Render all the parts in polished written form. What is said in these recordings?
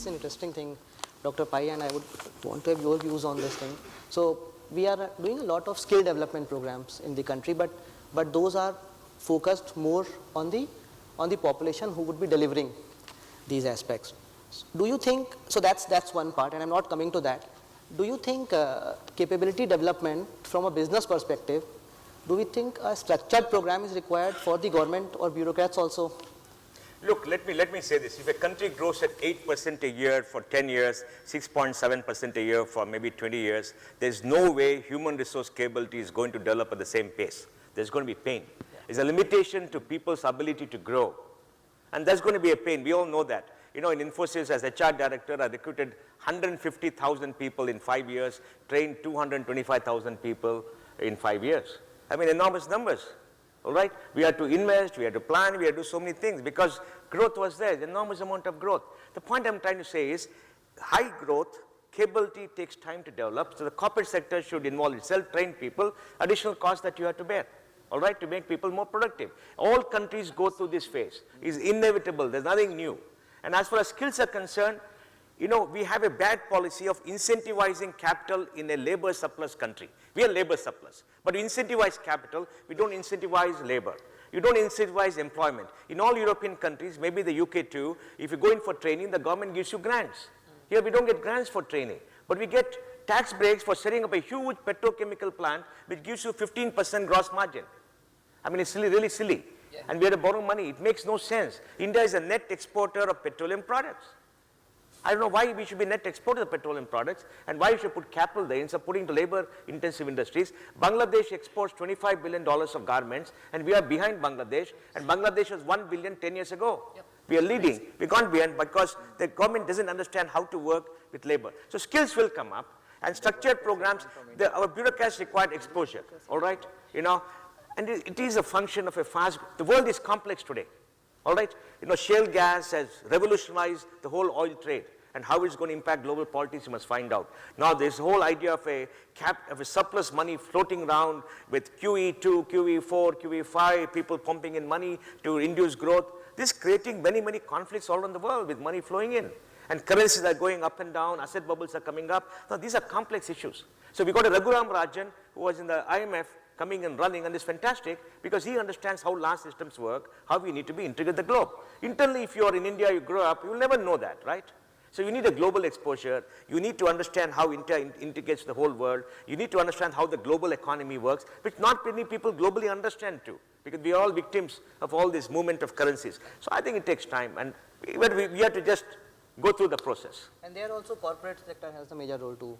is an interesting thing, Dr. Pai, and I would want to have your views on this thing. So we are doing a lot of skill development programs in the country, but those are focused more on the population who would be delivering these aspects. Do you think, so that's one part, and I'm not coming to that. Do you think capability development from a business perspective, do we think a structured program is required for the government or bureaucrats also? Look, let me say this. If a country grows at 8% a year for 10 years, 6.7% a year for maybe 20 years, there's no way human resource capability is going to develop at the same pace. There's going to be pain. There's a limitation to people's ability to grow. And there's going to be a pain. We all know that. You know, in Infosys, as HR director, I recruited 150,000 people in 5 years, trained 225,000 people in 5 years. I mean, enormous numbers. All right? We had to invest, we had to plan, we had to do so many things because growth was there, enormous amount of growth. The point I'm trying to say is high growth, capability takes time to develop, so the corporate sector should involve itself, train people, additional costs that you have to bear, all right, to make people more productive. All countries go through this phase. It's inevitable, there's nothing new. And as far as skills are concerned, you know, we have a bad policy of incentivizing capital in a labor surplus country. We are labor surplus, but we incentivize capital, we don't incentivize labor. You don't incentivize employment. In all European countries, maybe the UK too, if you go in for training, the government gives you grants. Here we don't get grants for training, but we get tax breaks for setting up a huge petrochemical plant which gives you 15% gross margin. I mean, it's silly, really silly. Yeah. And we have to borrow money. It makes no sense. India is a net exporter of petroleum products. I don't know why we should be net exporters of petroleum products and why we should put capital there instead of putting to labor-intensive industries. Bangladesh exports $25 billion of garments, and we are behind Bangladesh, and Bangladesh was 1 billion 10 years ago. Yep. We are leading. We've gone behind because the government doesn't understand how to work with labor. So skills will come up, and structured programs, our bureaucrats require exposure, all right? You know, and it is a function of a fast, the world is complex today. All right, you know, shale gas has revolutionized the whole oil trade, and how it's going to impact global politics, you must find out. Now, this whole idea of a surplus money floating around with QE2, QE4, QE5, people pumping in money to induce growth. This is creating many, many conflicts all around the world with money flowing in, and currencies are going up and down, asset bubbles are coming up. Now, these are complex issues. So we got a Raghuram Rajan who was in the IMF, coming and running, and it's fantastic because he understands how large systems work, how we need to be integrated the globe. Internally, if you are in India, you grow up, you will never know that, right? So you need a global exposure. You need to understand how India integrates the whole world. You need to understand how the global economy works, which not many people globally understand too, because we are all victims of all this movement of currencies. So I think it takes time, and we have to just go through the process. And there also corporate sector has a major role to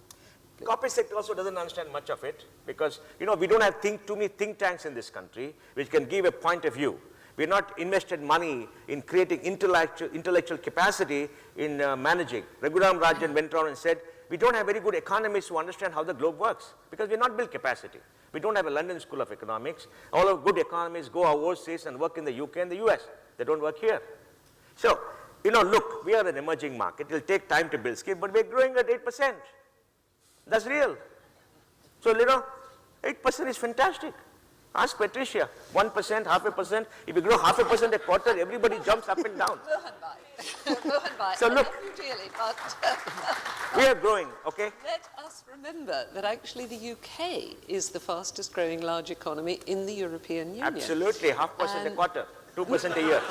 play. Corporate sector also doesn't understand much of it because, you know, we don't have too many think tanks in this country which can give a point of view. We're not invested money in creating intellectual capacity in managing. Raghuram Rajan went around and said, we don't have very good economists who understand how the globe works because we're not built capacity. We don't have a London School of Economics. All of good economists go overseas and work in the UK and the US. They don't work here. So, you know, look, we are an emerging market. It'll take time to build skill, but we're growing at 8%. That's real. So, you know, 8% is fantastic. Ask Patricia, 1%, 0.5%. If you grow 0.5% a quarter, everybody jumps up and down. So look, we are growing, okay? Let us remember that actually the UK is the fastest growing large economy in the European Union. Absolutely, 0.5% a quarter, 2% a year.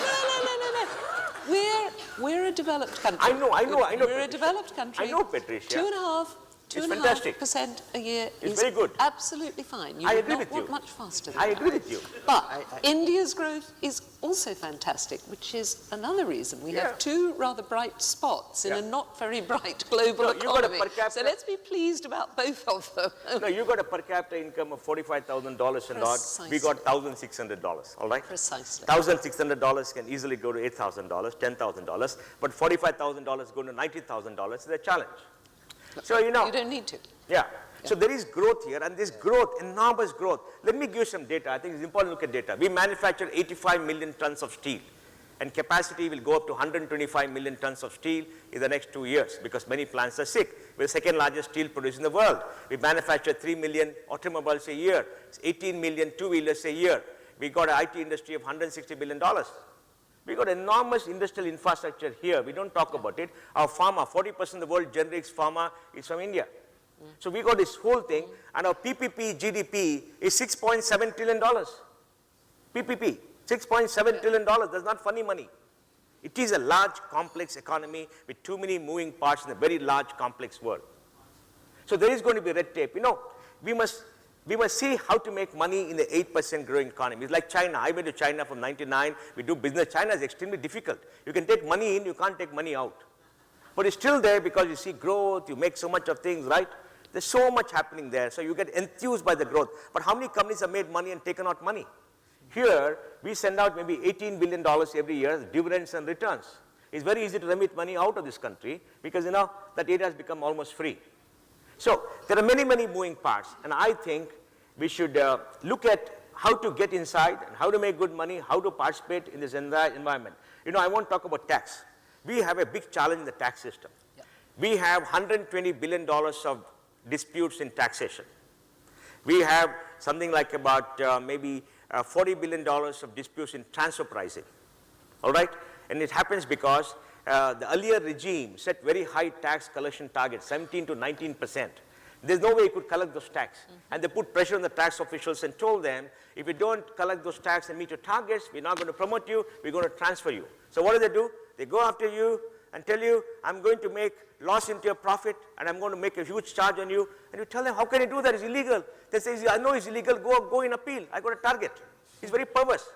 No. We're a developed country. I know. We're Patricia. a developed country. I know, Patricia. 2.5% a year is very good. Absolutely fine. You I would agree not with want you. much faster than I that. agree with you. But India's growth is also fantastic, which is another reason. We have two rather bright spots in a not very bright global economy. So let's be pleased about both of them. No, you got a per capita income of $45,000 and odd. We got $1,600, all right? Precisely. $1,600 can easily go to $8,000, $10,000, but $45,000 going to $90,000 is a challenge. So, you know. You don't need to. Yeah. So there is growth here, and this growth, enormous growth. Let me give you some data. I think it's important to look at data. We manufacture 85 million tons of steel, and capacity will go up to 125 million tons of steel in the next 2 years because many plants are sick. We're the second largest steel producer in the world. We manufacture 3 million automobiles a year. It's 18 million two-wheelers a year. We got an IT industry of $160 billion. We got enormous industrial infrastructure here. We don't talk about it. Our pharma, 40% of the world generics pharma is from India. So we got this whole thing, and our PPP GDP is $6.7 trillion. PPP, $6.7 trillion. That's not funny money. It is a large, complex economy with too many moving parts in a very large, complex world. So there is going to be red tape. You know, we must see how to make money in the 8% growing economy. It's like China. I went to China from 99. We do business. China is extremely difficult. You can take money in, you can't take money out. But it's still there because you see growth, you make so much of things, right? There's so much happening there. So you get enthused by the growth. But how many companies have made money and taken out money? Here, we send out maybe $18 billion every year, dividends and returns. It's very easy to remit money out of this country because, you know, that area has become almost free. So there are many, many moving parts, and I think we should look at how to get inside and how to make good money, how to participate in this environment. You know, I won't talk about tax. We have a big challenge in the tax system. Yeah. We have $120 billion of disputes in taxation. We have something like about maybe $40 billion of disputes in transfer pricing, all right? And it happens because the earlier regime set very high tax collection targets, 17 to 19%. There's no way you could collect those tax. And they put pressure on the tax officials and told them, if you don't collect those tax and meet your targets, we're not going to promote you, we're going to transfer you. So what do? They go after you and tell you, I'm going to make loss into your profit and I'm going to make a huge charge on you. And you tell them, how can you do that? It's illegal. They say, I know it's illegal, go in appeal. I got a target. It's very perverse.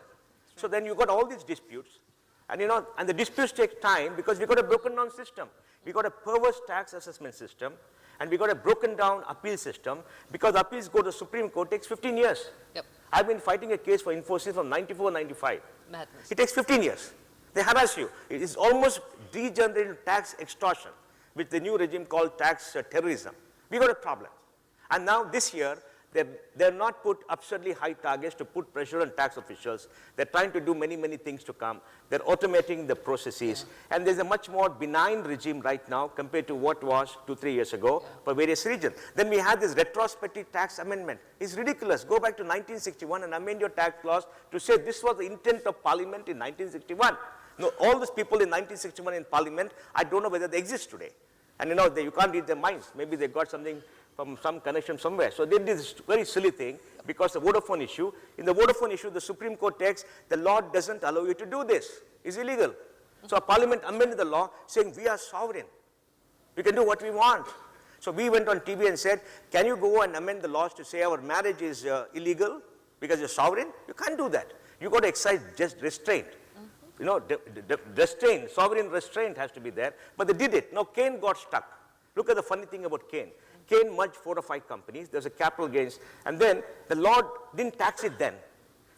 So then you got all these disputes. And you know, and the disputes take time because we got a broken down system. We got a perverse tax assessment system and we got a broken down appeal system because appeals go to the Supreme Court, takes 15 years. Yep. I've been fighting a case for Infosys from 94, 95. Madness. It takes 15 years. They harass you. It is almost degenerated tax extortion with the new regime called tax terrorism. We got a problem. And now this year, they're not put absurdly high targets to put pressure on tax officials. They're trying to do many, many things to come. They're automating the processes. Yeah. And there's a much more benign regime right now compared to what was 2-3 years ago for various regions. Then we had this retrospective tax amendment. It's ridiculous. Go back to 1961 and amend your tax laws to say this was the intent of Parliament in 1961. No, all these people in 1961 in Parliament, I don't know whether they exist today. And you know, you can't read their minds. Maybe they got something from some connection somewhere. So they did this very silly thing because the Vodafone issue. In the Vodafone issue, the Supreme Court takes, the law doesn't allow you to do this. It's illegal. So Parliament amended the law saying we are sovereign. We can do what we want. So we went on TV and said, can you go and amend the laws to say our marriage is illegal because you're sovereign? You can't do that. You got to exercise just restraint. You know, restraint, sovereign restraint has to be there. But they did it. Now Kane got stuck. Look at the funny thing about Kane. Kane merged 4 or 5 companies. There's a capital gains. And then the law didn't tax it then.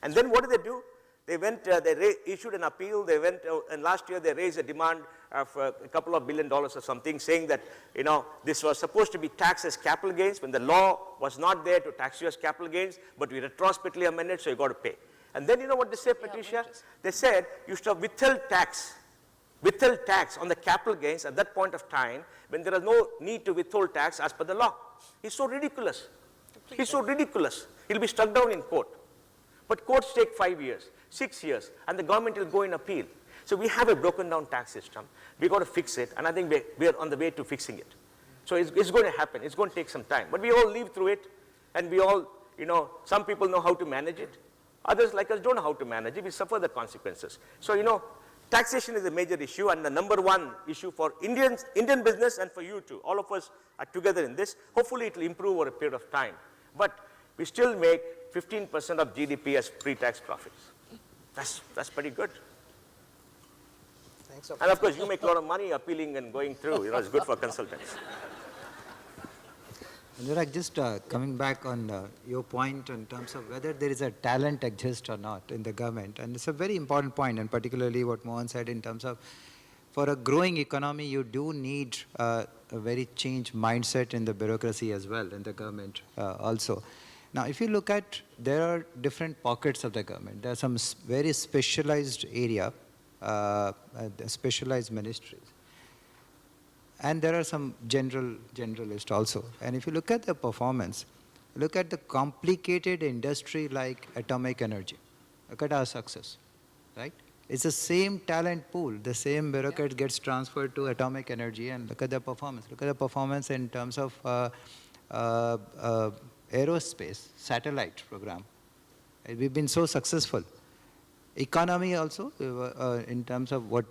And then what did they do? They went, they issued an appeal. They went, and last year they raised a demand of a couple of $1 billion or something, saying that, you know, this was supposed to be taxed as capital gains when the law was not there to tax you as capital gains, but we retrospectively amended, so you got to pay. And then you know what they said, Patricia? They said you should have withheld tax on the capital gains at that point of time when there is no need to withhold tax as per the law. It's so ridiculous. It's so ridiculous. It'll be struck down in court. But courts take 5 years, 6 years, and the government will go in appeal. So we have a broken down tax system. We got to fix it, and I think we are on the way to fixing it. So it's going to happen. It's going to take some time. But we all live through it, and we all, you know, some people know how to manage it. Others like us don't know how to manage it. We suffer the consequences. So, you know, taxation is a major issue and the #1 issue for Indian business and for you too. All of us are together in this. Hopefully it will improve over a period of time. But we still make 15% of GDP as pre-tax profits. That's pretty good. Thanks. And of course you make a lot of money appealing and going through. You know, it's good for consultants. Anurag, just coming back on your point in terms of whether there is a talent exist or not in the government, and it's a very important point, and particularly what Mohan said in terms of for a growing economy, you do need a very changed mindset in the bureaucracy as well, in the government also. Now, if you look at, there are different pockets of the government. There are some very specialized area, specialized ministries. And there are some generalist also. And if you look at the performance, look at the complicated industry like atomic energy. Look at our success, right? It's the same talent pool. The same bureaucrat gets transferred to atomic energy, and look at the performance. Look at the performance in terms of aerospace, satellite program. We've been so successful. Economy also, in terms of what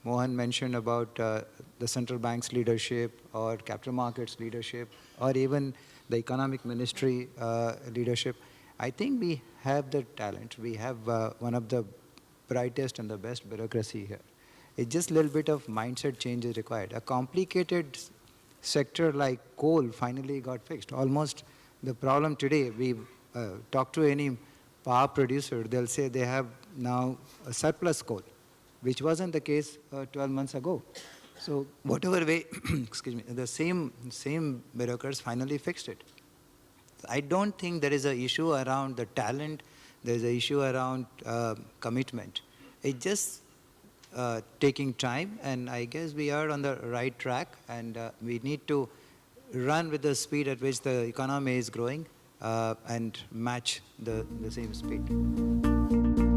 Mohan mentioned about the central bank's leadership or capital markets leadership or even the economic ministry leadership. I think we have the talent. We have one of the brightest and the best bureaucracy here. It's just a little bit of mindset change is required. A complicated sector like coal finally got fixed. Almost the problem today, we talk to any power producer, they'll say they have now a surplus coal, which wasn't the case 12 months ago. So whatever way, excuse me, the same bureaucrats finally fixed it. I don't think there is an issue around the talent, there is an issue around commitment. It's just taking time, and I guess we are on the right track, and we need to run with the speed at which the economy is growing and match the same speed.